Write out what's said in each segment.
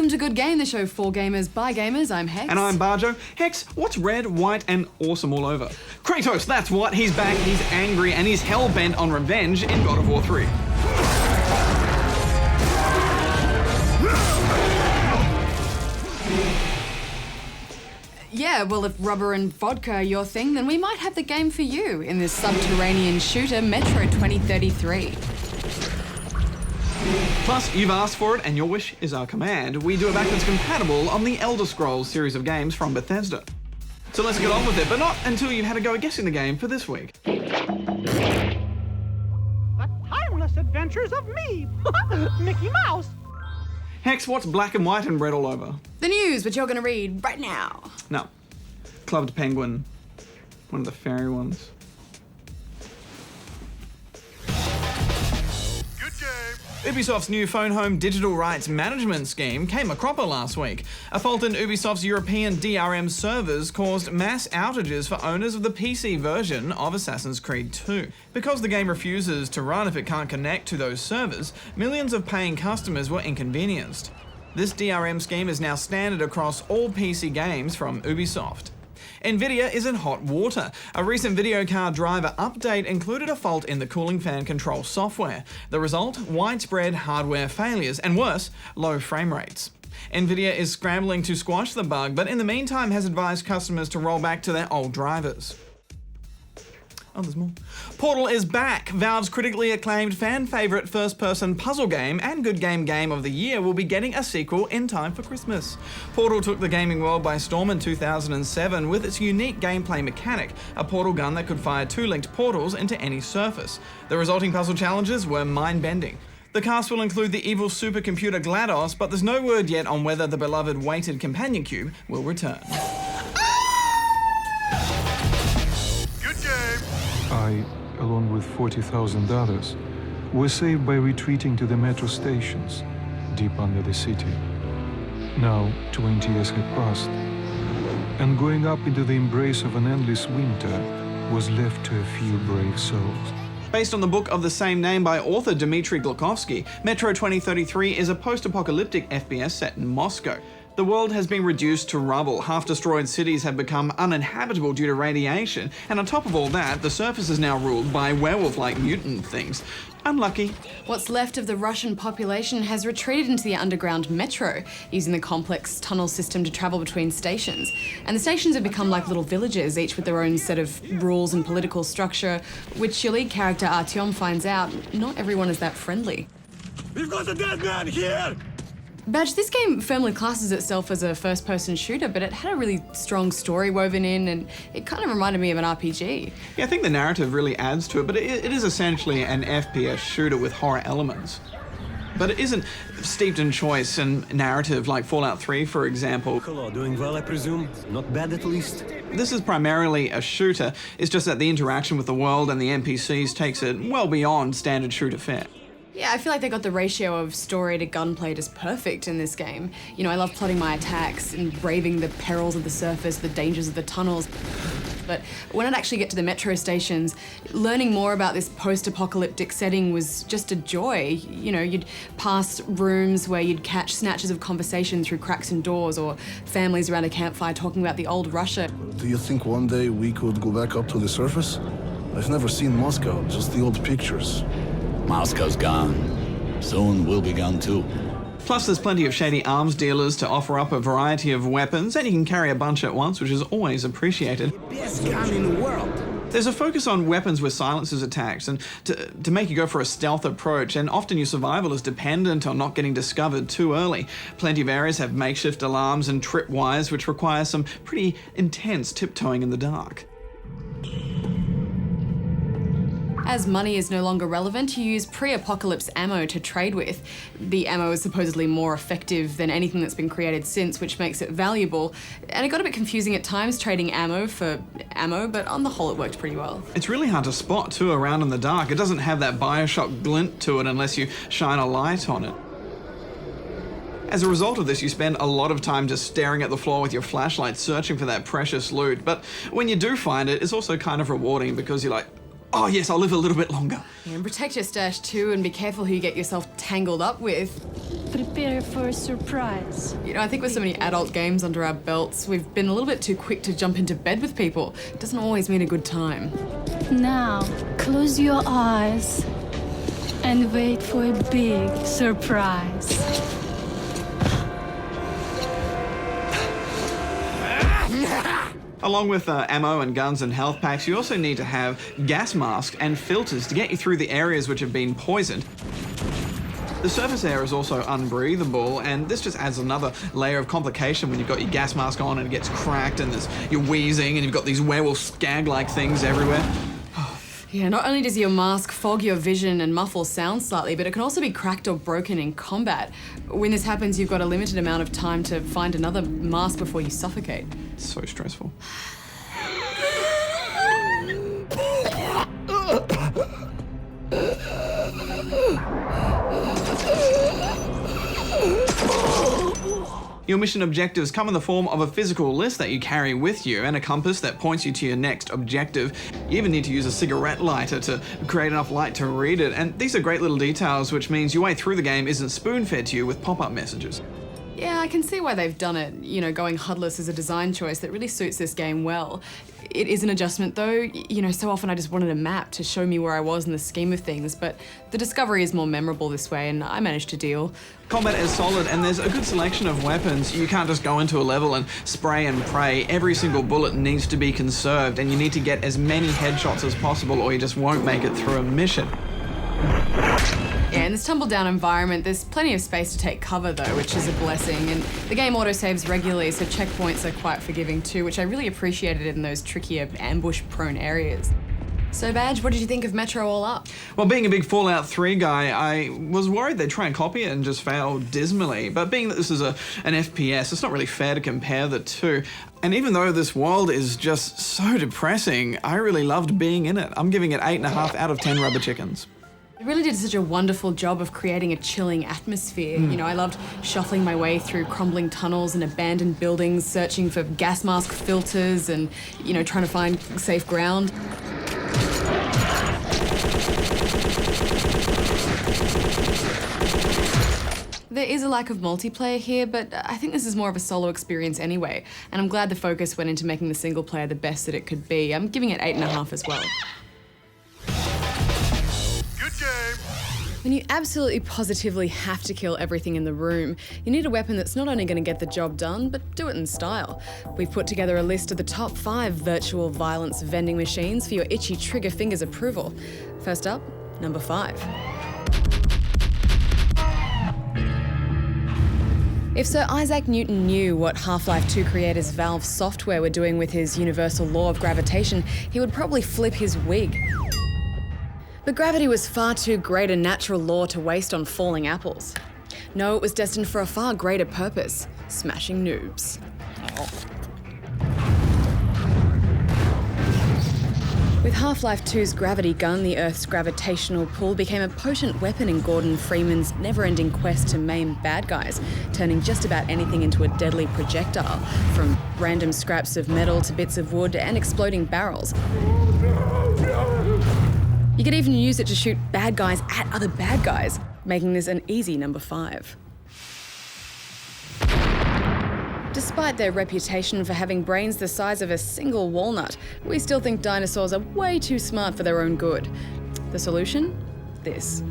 Welcome to Good Game, the show for gamers by gamers. I'm Hex. And I'm Barjo. Hex, what's red, white, and awesome all over? Kratos, that's what. He's back, he's angry, and he's hell-bent on revenge in God of War 3. Yeah, well, if rubber and vodka are your thing, then we might have the game for you in this subterranean shooter, Metro 2033. Plus, you've asked for it, and your wish is our command. We do a backwards compatible on the Elder Scrolls series of games from Bethesda. So let's get on with it, but not until you've had a go at guessing the game for this week. The timeless adventures of me, Mickey Mouse. Hex, what's black and white and red all over? The news, which you're going to read right now. No. Clubbed Penguin. One of the fairy ones. Ubisoft's new phone home digital rights management scheme came a cropper last week. A fault in Ubisoft's European DRM servers caused mass outages for owners of the PC version of Assassin's Creed 2. Because the game refuses to run if it can't connect to those servers, millions of paying customers were inconvenienced. This DRM scheme is now standard across all PC games from Ubisoft. Nvidia is in hot water. A recent video card driver update included a fault in the cooling fan control software. The result? Widespread hardware failures, and worse, low frame rates. Nvidia is scrambling to squash the bug, but in the meantime has advised customers to roll back to their old drivers. Oh, there's more. Portal is back. Valve's critically acclaimed fan-favourite first-person puzzle game and Good Game of the Year will be getting a sequel in time for Christmas. Portal took the gaming world by storm in 2007 with its unique gameplay mechanic, a portal gun that could fire two linked portals into any surface. The resulting puzzle challenges were mind-bending. The cast will include the evil supercomputer GLaDOS, but there's no word yet on whether the beloved weighted companion cube will return. I, along with 40,000 others, were saved by retreating to the metro stations, deep under the city. Now, 20 years had passed, and going up into the embrace of an endless winter was left to a few brave souls. Based on the book of the same name by author Dmitry Glukhovsky, Metro 2033 is a post-apocalyptic FPS set in Moscow. The world has been reduced to rubble, half-destroyed cities have become uninhabitable due to radiation, and on top of all that, the surface is now ruled by werewolf-like mutant things. Unlucky. What's left of the Russian population has retreated into the underground metro, using the complex tunnel system to travel between stations. And the stations have become like little villages, each with their own set of rules and political structure, which your lead character Artyom finds out not everyone is that friendly. We've got a dead man here! Badge, this game firmly classes itself as a first-person shooter, but it had a really strong story woven in, and it kind of reminded me of an RPG. Yeah, I think the narrative really adds to it, but it is essentially an FPS shooter with horror elements. But it isn't steeped in choice and narrative like Fallout 3, for example. Hello, doing well, I presume? Not bad, at least? This is primarily a shooter, it's just that the interaction with the world and the NPCs takes it well beyond standard shooter fare. Yeah, I feel like they got the ratio of story to gunplay just perfect in this game. You know, I love plotting my attacks and braving the perils of the surface, the dangers of the tunnels. But when I'd actually get to the metro stations, learning more about this post-apocalyptic setting was just a joy. You know, you'd pass rooms where you'd catch snatches of conversation through cracks in doors, or families around a campfire talking about the old Russia. Do you think one day we could go back up to the surface? I've never seen Moscow, just the old pictures. Moscow's gone. Soon we'll be gone too. Plus, there's plenty of shady arms dealers to offer up a variety of weapons, and you can carry a bunch at once, which is always appreciated. Best gun in the world! There's a focus on weapons with silencers attacks, and to make you go for a stealth approach, and often your survival is dependent on not getting discovered too early. Plenty of areas have makeshift alarms and tripwires, which require some pretty intense tiptoeing in the dark. As money is no longer relevant, you use pre-apocalypse ammo to trade with. The ammo is supposedly more effective than anything that's been created since, which makes it valuable. And it got a bit confusing at times, trading ammo for ammo, but on the whole it worked pretty well. It's really hard to spot too around in the dark. It doesn't have that Bioshock glint to it unless you shine a light on it. As a result of this, you spend a lot of time just staring at the floor with your flashlight, searching for that precious loot. But when you do find it, it's also kind of rewarding because you're like, oh yes, I'll live a little bit longer. Yeah, and protect your stash too, and be careful who you get yourself tangled up with. Prepare for a surprise. You know, I think with so many adult games under our belts, we've been a little bit too quick to jump into bed with people. It doesn't always mean a good time. Now, close your eyes and wait for a big surprise. Along with ammo and guns and health packs, you also need to have gas masks and filters to get you through the areas which have been poisoned. The surface air is also unbreathable, and this just adds another layer of complication when you've got your gas mask on and it gets cracked and you're wheezing and you've got these werewolf skag-like things everywhere. Yeah, not only does your mask fog your vision and muffle sound slightly, but it can also be cracked or broken in combat. When this happens, you've got a limited amount of time to find another mask before you suffocate. It's so stressful. Your mission objectives come in the form of a physical list that you carry with you and a compass that points you to your next objective. You even need to use a cigarette lighter to create enough light to read it, and these are great little details, which means your way through the game isn't spoon-fed to you with pop-up messages. Yeah, I can see why they've done it. You know, going HUDless is a design choice that really suits this game well. It is an adjustment though. You know, so often I just wanted a map to show me where I was in the scheme of things, but the discovery is more memorable this way, and I managed to deal. Combat is solid, and there's a good selection of weapons. You can't just go into a level and spray and pray. Every single bullet needs to be conserved, and you need to get as many headshots as possible or you just won't make it through a mission. Yeah, in this tumble-down environment, there's plenty of space to take cover though, which is a blessing, and the game autosaves regularly, so checkpoints are quite forgiving too, which I really appreciated in those trickier, ambush-prone areas. So Badge, what did you think of Metro all up? Well, being a big Fallout 3 guy, I was worried they'd try and copy it and just fail dismally, but being that this is an FPS, it's not really fair to compare the two. And even though this world is just so depressing, I really loved being in it. I'm giving it 8.5 out of 10 rubber chickens. It really did such a wonderful job of creating a chilling atmosphere. You know, I loved shuffling my way through crumbling tunnels and abandoned buildings, searching for gas mask filters and, you know, trying to find safe ground. There is a lack of multiplayer here, but I think this is more of a solo experience anyway, and I'm glad the focus went into making the single player the best that it could be. I'm giving it 8.5 as well. When you absolutely positively have to kill everything in the room, you need a weapon that's not only going to get the job done, but do it in style. We've put together a list of the top 5 virtual violence vending machines for your itchy trigger fingers approval. First up, number 5. If Sir Isaac Newton knew what Half-Life 2 creators Valve Software were doing with his universal law of gravitation, he would probably flip his wig. But gravity was far too great a natural law to waste on falling apples. No, it was destined for a far greater purpose: smashing noobs. With Half-Life 2's gravity gun, the Earth's gravitational pull became a potent weapon in Gordon Freeman's never-ending quest to maim bad guys, turning just about anything into a deadly projectile, from random scraps of metal to bits of wood and exploding barrels. You could even use it to shoot bad guys at other bad guys, making this an easy number 5. Despite their reputation for having brains the size of a single walnut, we still think dinosaurs are way too smart for their own good. The solution? This.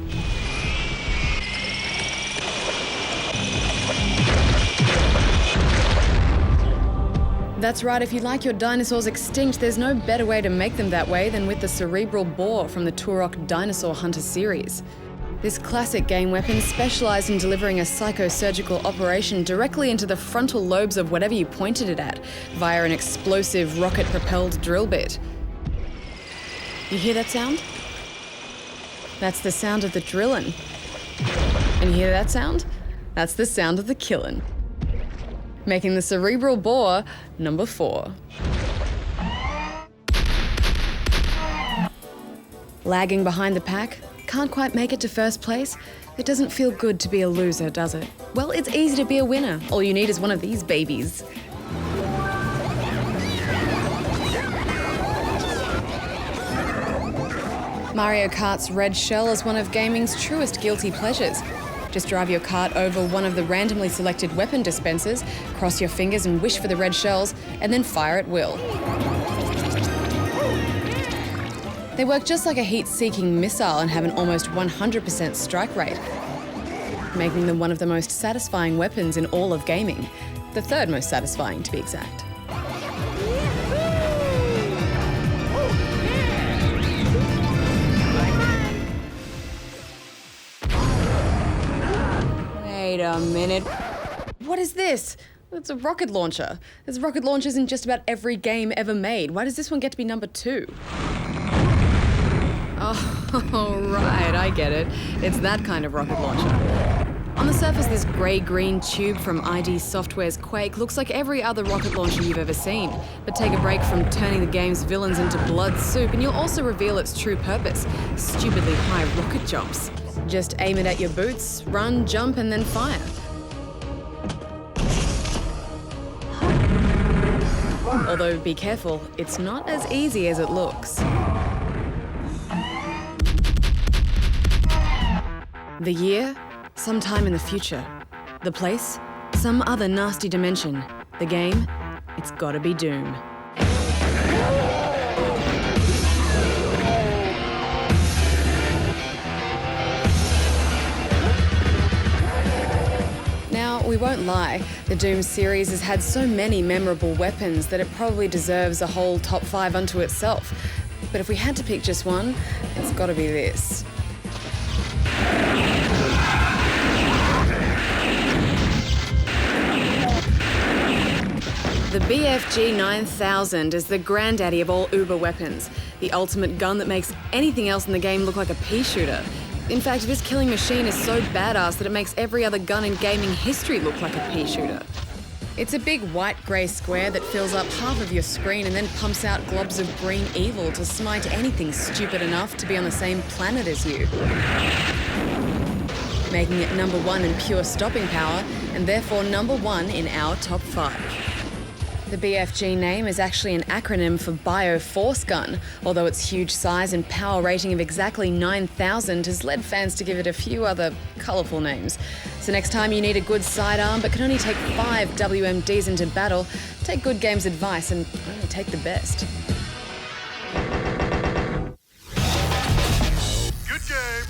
That's right, if you'd like your dinosaurs extinct, there's no better way to make them that way than with the cerebral bore from the Turok Dinosaur Hunter series. This classic game weapon specialised in delivering a psychosurgical operation directly into the frontal lobes of whatever you pointed it at, via an explosive rocket-propelled drill bit. You hear that sound? That's the sound of the drillin'. And you hear that sound? That's the sound of the killin'. Making the cerebral bore number 4. Lagging behind the pack? Can't quite make it to first place? It doesn't feel good to be a loser, does it? Well, it's easy to be a winner. All you need is one of these babies. Mario Kart's red shell is one of gaming's truest guilty pleasures. Just drive your cart over one of the randomly selected weapon dispensers, cross your fingers and wish for the red shells, and then fire at will. They work just like a heat-seeking missile and have an almost 100% strike rate, making them one of the most satisfying weapons in all of gaming. The third most satisfying, to be exact. Wait a minute. What is this? It's a rocket launcher. There's rocket launchers in just about every game ever made. Why does this one get to be number 2? Oh, right, I get it. It's that kind of rocket launcher. On the surface, this grey-green tube from ID Software's Quake looks like every other rocket launcher you've ever seen. But take a break from turning the game's villains into blood soup and you'll also reveal its true purpose: stupidly high rocket jumps. Just aim it at your boots, run, jump, and then fire. Although, be careful, it's not as easy as it looks. The year? Sometime in the future. The place? Some other nasty dimension. The game? It's gotta be Doom. Now, we won't lie, the Doom series has had so many memorable weapons that it probably deserves a whole top 5 unto itself. But if we had to pick just one, it's gotta be this. The BFG 9000 is the granddaddy of all Uber weapons, the ultimate gun that makes anything else in the game look like a pea shooter. In fact, this killing machine is so badass that it makes every other gun in gaming history look like a pea shooter. It's a big white-grey square that fills up half of your screen and then pumps out globs of green evil to smite anything stupid enough to be on the same planet as you, making it number 1 in pure stopping power and therefore number 1 in our top 5. The BFG name is actually an acronym for Bioforce Gun, although its huge size and power rating of exactly 9,000 has led fans to give it a few other colourful names. So next time you need a good sidearm but can only take 5 WMDs into battle, take Good Game's advice and only take the best. Good game.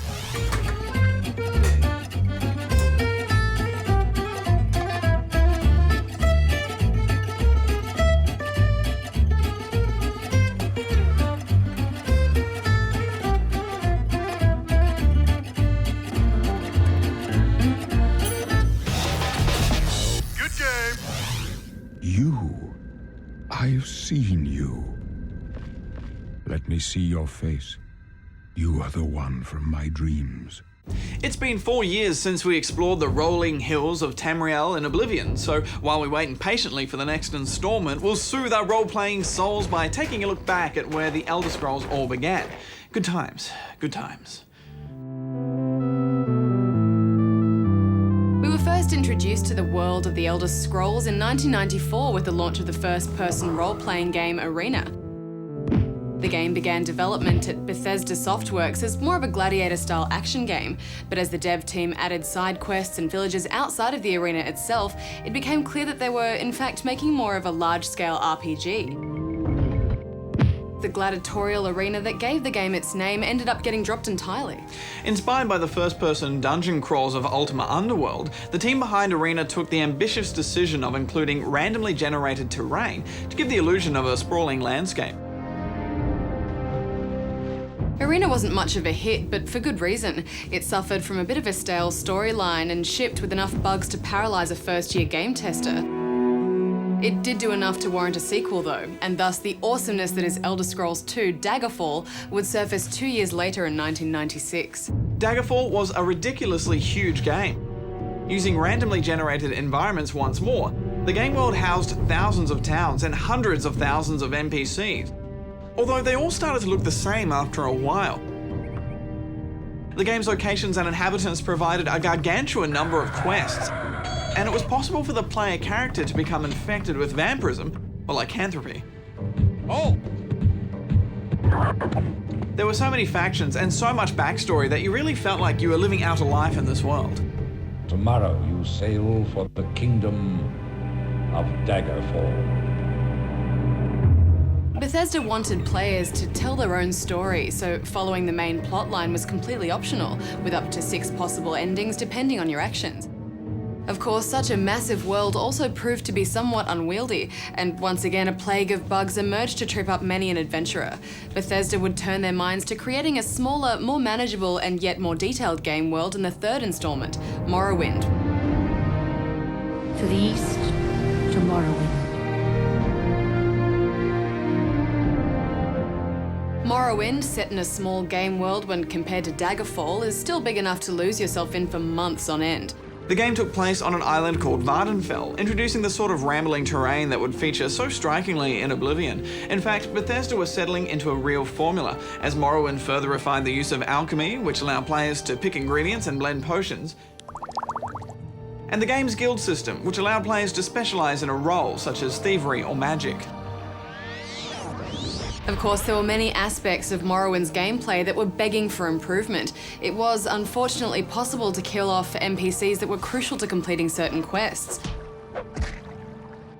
I've seen you. Let me see your face. You are the one from my dreams. It's been 4 years since we explored the rolling hills of Tamriel in Oblivion, so while we wait impatiently for the next installment, we'll soothe our role-playing souls by taking a look back at where the Elder Scrolls all began. Good times, good times. We were first introduced to the world of the Elder Scrolls in 1994 with the launch of the first-person role-playing game Arena. The game began development at Bethesda Softworks as more of a gladiator-style action game, but as the dev team added side quests and villages outside of the arena itself, it became clear that they were, in fact, making more of a large-scale RPG. The gladiatorial arena that gave the game its name ended up getting dropped entirely. Inspired by the first-person dungeon crawls of Ultima Underworld, the team behind Arena took the ambitious decision of including randomly generated terrain to give the illusion of a sprawling landscape. Arena wasn't much of a hit, but for good reason. It suffered from a bit of a stale storyline and shipped with enough bugs to paralyse a first-year game tester. It did do enough to warrant a sequel though, and thus the awesomeness that is Elder Scrolls II Daggerfall would surface 2 years later in 1996. Daggerfall was a ridiculously huge game. Using randomly generated environments once more, the game world housed thousands of towns and hundreds of thousands of NPCs. Although they all started to look the same after a while. The game's locations and inhabitants provided a gargantuan number of quests, and it was possible for the player character to become infected with vampirism or lycanthropy. Oh! There were so many factions and so much backstory that you really felt like you were living out a life in this world. tomorrow you sail for the kingdom of Daggerfall. Bethesda wanted players to tell their own story, so following the main plotline was completely optional, with up to 6 possible endings depending on your actions. Of course, such a massive world also proved to be somewhat unwieldy, and once again a plague of bugs emerged to trip up many an adventurer. Bethesda would turn their minds to creating a smaller, more manageable and yet more detailed game world in the 3rd installment, Morrowind. To the east, to Morrowind. Morrowind, set in a small game world when compared to Daggerfall, is still big enough to lose yourself in for months on end. The game took place on an island called Vardenfell, introducing the sort of rambling terrain that would feature so strikingly in Oblivion. In fact, Bethesda was settling into a real formula, as Morrowind further refined the use of alchemy, which allowed players to pick ingredients and blend potions, and the game's guild system, which allowed players to specialise in a role, such as thievery or magic. Of course, there were many aspects of Morrowind's gameplay that were begging for improvement. It was unfortunately possible to kill off NPCs that were crucial to completing certain quests.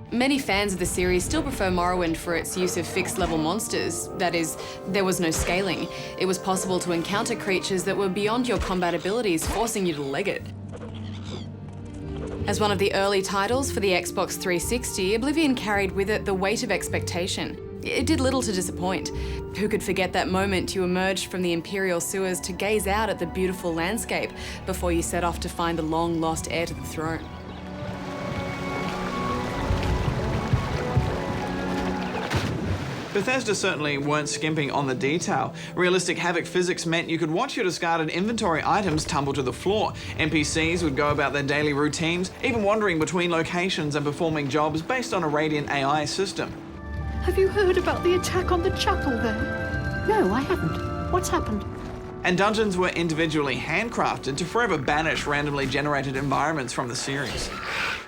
Many fans of the series still prefer Morrowind for its use of fixed-level monsters. That is, there was no scaling. It was possible to encounter creatures that were beyond your combat abilities, forcing you to leg it. As one of the early titles for the Xbox 360, Oblivion carried with it the weight of expectation. It did little to disappoint. Who could forget that moment you emerged from the Imperial sewers to gaze out at the beautiful landscape before you set off to find the long-lost heir to the throne? Bethesda certainly weren't skimping on the detail. Realistic Havoc physics meant you could watch your discarded inventory items tumble to the floor. NPCs would go about their daily routines, even wandering between locations and performing jobs based on a Radiant AI system. Have you heard about the attack on the chapel there? No, I haven't. What's happened? And dungeons were individually handcrafted to forever banish randomly generated environments from the series.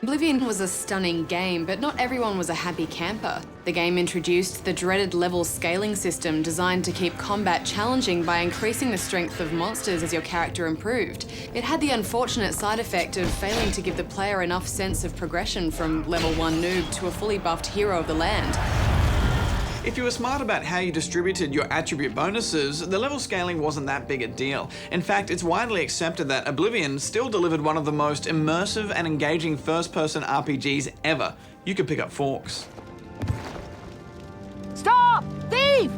Oblivion was a stunning game, but not everyone was a happy camper. The game introduced the dreaded level scaling system designed to keep combat challenging by increasing the strength of monsters as your character improved. It had the unfortunate side effect of failing to give the player enough sense of progression from level 1 noob to a fully buffed hero of the land. If you were smart about how you distributed your attribute bonuses, the level scaling wasn't that big a deal. In fact, it's widely accepted that Oblivion still delivered one of the most immersive and engaging first-person RPGs ever. You could pick up forks. Stop! Thief!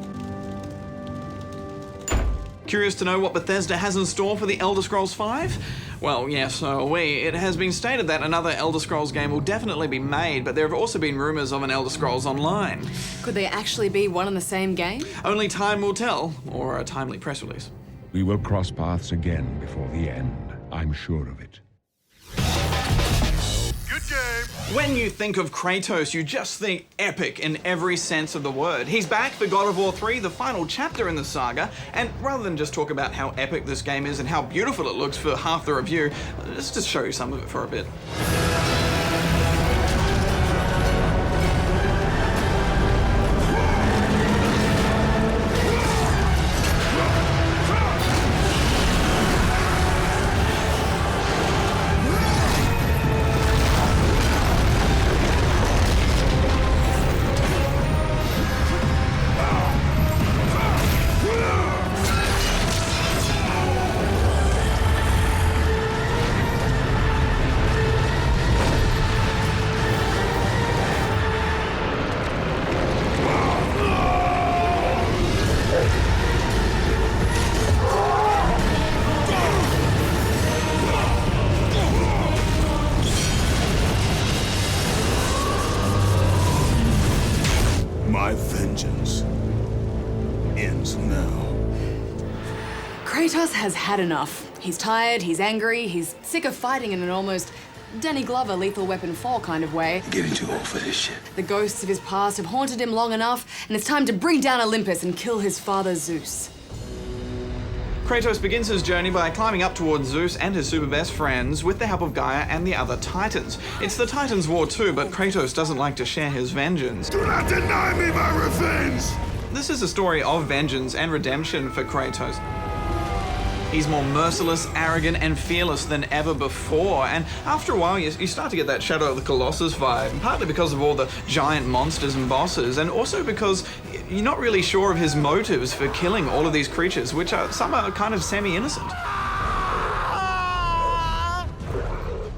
Curious to know what Bethesda has in store for the Elder Scrolls V? Well, yeah, so are we. It has been stated that another Elder Scrolls game will definitely be made, but there have also been rumours of an Elder Scrolls Online. Could they actually be one and the same game? Only time will tell, or a timely press release. We will cross paths again before the end. I'm sure of it. Good game. When you think of Kratos, you just think epic in every sense of the word. He's back for God of War 3, the final chapter in the saga, and rather than just talk about how epic this game is and how beautiful it looks for half the review, let's just show you some of it for a bit. My vengeance ends now. Kratos has had enough. He's tired, he's angry, he's sick of fighting in an almost Danny Glover Lethal Weapon 4 kind of way. I'm getting too old for this shit. The ghosts of his past have haunted him long enough, and it's time to bring down Olympus and kill his father Zeus. Kratos begins his journey by climbing up towards Zeus and his super best friends with the help of Gaia and the other Titans. It's the Titans' war too, but Kratos doesn't like to share his vengeance. Do not deny me my revenge! This is a story of vengeance and redemption for Kratos. He's more merciless, arrogant, and fearless than ever before. And after a while, you start to get that Shadow of the Colossus vibe, partly because of all the giant monsters and bosses, and also because you're not really sure of his motives for killing all of these creatures, which some are kind of semi-innocent.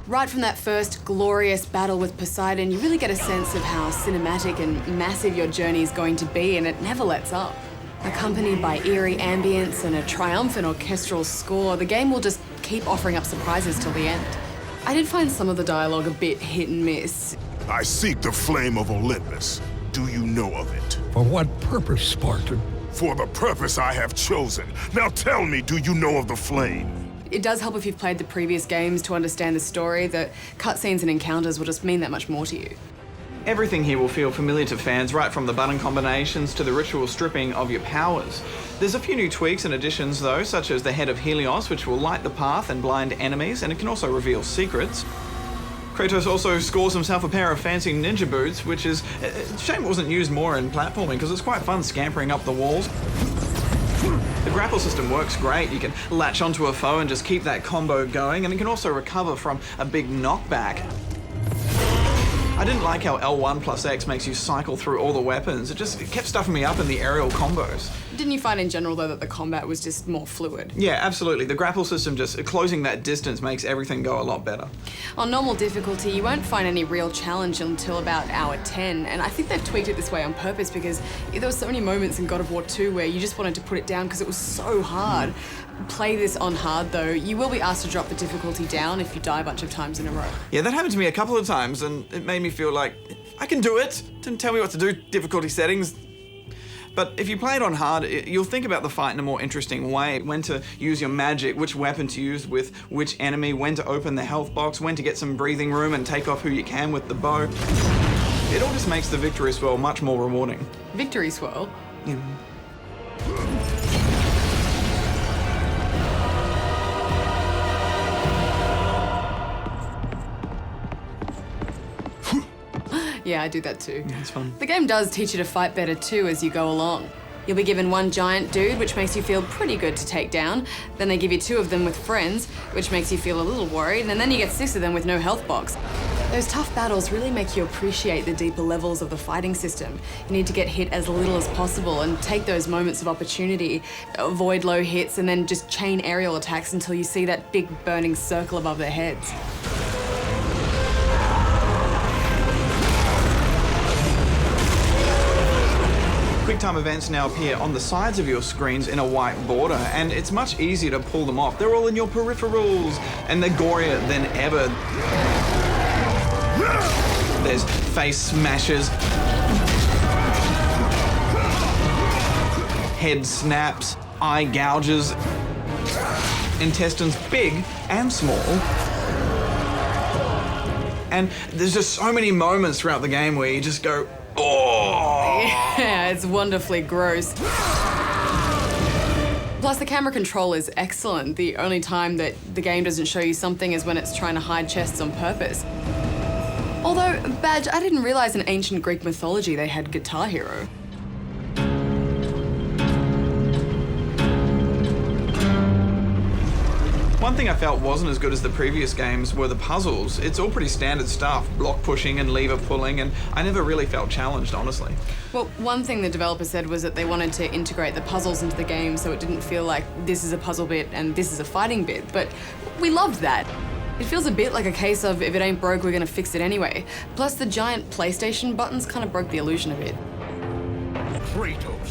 Right from that first glorious battle with Poseidon, you really get a sense of how cinematic and massive your journey is going to be, and it never lets up. Accompanied by eerie ambience and a triumphant orchestral score, the game will just keep offering up surprises till the end. I did find some of the dialogue a bit hit and miss. I seek the flame of Olympus. Do you know of it? For what purpose, Spartan? For the purpose I have chosen. Now tell me, do you know of the flame? It does help if you've played the previous games to understand the story. The cutscenes and encounters will just mean that much more to you. Everything here will feel familiar to fans, right from the button combinations to the ritual stripping of your powers. There's a few new tweaks and additions though, such as the Head of Helios, which will light the path and blind enemies, and it can also reveal secrets. Kratos also scores himself a pair of fancy ninja boots, which is a shame it wasn't used more in platforming, because it's quite fun scampering up the walls. The grapple system works great. You can latch onto a foe and just keep that combo going, and it can also recover from a big knockback. I didn't like how L1 plus X makes you cycle through all the weapons. It kept stuffing me up in the aerial combos. Didn't you find in general, though, that the combat was just more fluid? Yeah, absolutely. The grapple system, just closing that distance, makes everything go a lot better. On normal difficulty, you won't find any real challenge until about hour 10, and I think they've tweaked it this way on purpose because there were so many moments in God of War 2 where you just wanted to put it down because it was so hard. Play this on hard, though. You will be asked to drop the difficulty down if you die a bunch of times in a row. Yeah, that happened to me a couple of times, and it made me feel like I can do it. Didn't tell me what to do, difficulty settings. But if you play it on hard, you'll think about the fight in a more interesting way. When to use your magic, which weapon to use with which enemy, when to open the health box, when to get some breathing room and take off who you can with the bow. It all just makes the victory swirl much more rewarding. Victory swirl? Yeah. Yeah, I do that too. Yeah, it's fun. The game does teach you to fight better too as you go along. You'll be given one giant dude, which makes you feel pretty good to take down. Then they give you 2 of them with friends, which makes you feel a little worried, and then you get 6 of them with no health box. Those tough battles really make you appreciate the deeper levels of the fighting system. You need to get hit as little as possible and take those moments of opportunity, avoid low hits, and then just chain aerial attacks until you see that big burning circle above their heads. QuickTime events now appear on the sides of your screens in a white border, and it's much easier to pull them off. They're all in your peripherals, and they're gorier than ever. There's face smashes, head snaps, eye gouges, intestines big and small. And there's just so many moments throughout the game where you just go, oh! Yeah, it's wonderfully gross. Plus, the camera control is excellent. The only time that the game doesn't show you something is when it's trying to hide chests on purpose. Although, Badge, I didn't realize in ancient Greek mythology they had Guitar Hero. One thing I felt wasn't as good as the previous games were the puzzles. It's all pretty standard stuff, block pushing and lever pulling, and I never really felt challenged, honestly. Well, one thing the developer said was that they wanted to integrate the puzzles into the game so it didn't feel like this is a puzzle bit and this is a fighting bit, but we loved that. It feels a bit like a case of if it ain't broke, we're gonna fix it anyway. Plus, the giant PlayStation buttons kind of broke the illusion a bit.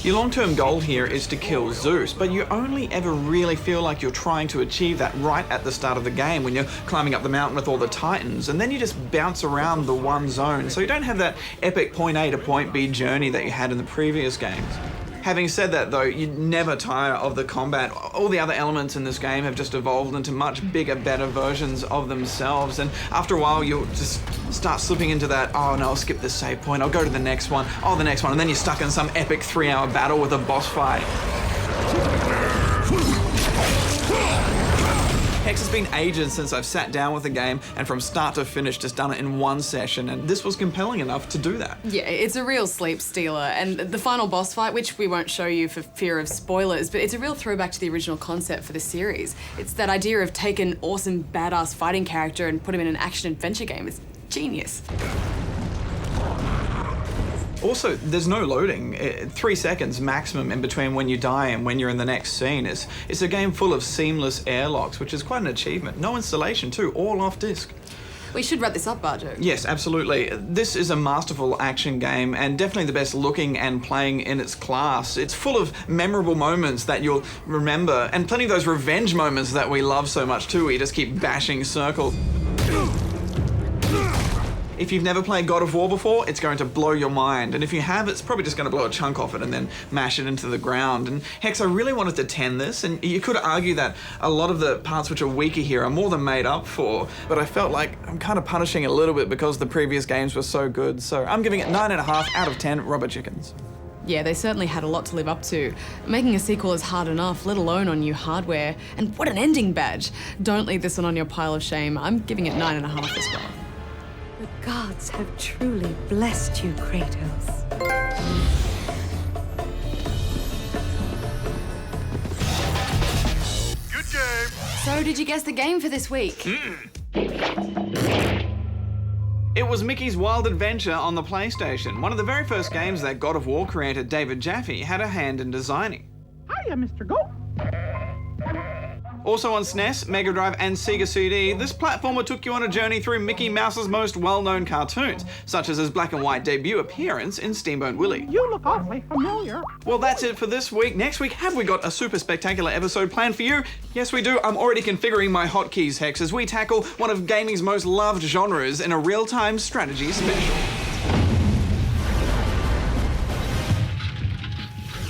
Your long-term goal here is to kill Zeus, but you only ever really feel like you're trying to achieve that right at the start of the game when you're climbing up the mountain with all the titans, and then you just bounce around the one zone, so you don't have that epic point A to point B journey that you had in the previous games. Having said that though, you never tire of the combat. All the other elements in this game have just evolved into much bigger, better versions of themselves, and after a while you'll just start slipping into that, oh no, I'll skip this save point, I'll go to the next one, oh the next one, and then you're stuck in some epic 3-hour battle with a boss fight. Hex, it's been ages since I've sat down with a game and from start to finish just done it in one session, and this was compelling enough to do that. Yeah, it's a real sleep stealer, and the final boss fight, which we won't show you for fear of spoilers, but it's a real throwback to the original concept for the series. It's that idea of take an awesome, badass fighting character and put him in an action-adventure game. It's genius. Also, there's no loading. 3 seconds maximum in between when you die and when you're in the next scene. It's a game full of seamless airlocks, which is quite an achievement. No installation too, all off disc. We should wrap this up, Barjo. Yes, absolutely. This is a masterful action game and definitely the best looking and playing in its class. It's full of memorable moments that you'll remember and plenty of those revenge moments that we love so much too, where you just keep bashing circle. If you've never played God of War before, it's going to blow your mind. And if you have, it's probably just going to blow a chunk off it and then mash it into the ground. And Hex, I really wanted to 10 this, and you could argue that a lot of the parts which are weaker here are more than made up for, but I felt like I'm kind of punishing it a little bit because the previous games were so good. So I'm giving it 9.5 out of 10 rubber chickens. Yeah, they certainly had a lot to live up to. Making a sequel is hard enough, let alone on new hardware. And what an ending badge! Don't leave this one on your pile of shame. I'm giving it 9.5 as well. The gods have truly blessed you, Kratos. Good game. So, did you guess the game for this week? It was Mickey's Wild Adventure on the PlayStation, one of the very first games that God of War creator David Jaffe had a hand in designing. Hiya, Mr. Goat. Also on SNES, Mega Drive and Sega CD, this platformer took you on a journey through Mickey Mouse's most well-known cartoons, such as his black and white debut appearance in Steamboat Willie. You look awfully familiar. Well, that's it for this week. Next week, have we got a super spectacular episode planned for you? Yes, we do. I'm already configuring my hotkeys, Hex, as we tackle one of gaming's most loved genres in a real-time strategy special.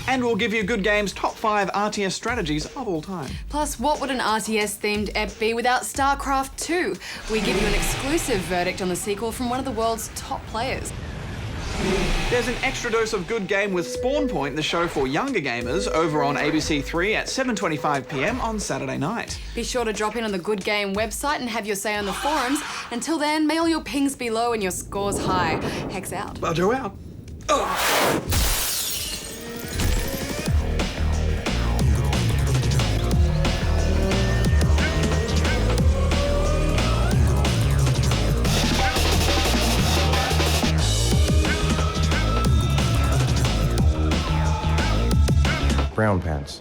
And we'll give you Good Game's top 5 RTS strategies of all time. Plus, what would an RTS-themed ep be without StarCraft 2? We give you an exclusive verdict on the sequel from one of the world's top players. There's an extra dose of Good Game with Spawn Point, the show for younger gamers, over on ABC3 at 7:25 p.m. on Saturday night. Be sure to drop in on the Good Game website and have your say on the forums. Until then, may all your pings be low and your scores high. Hex out. Barjo out. Oh. Brown pants.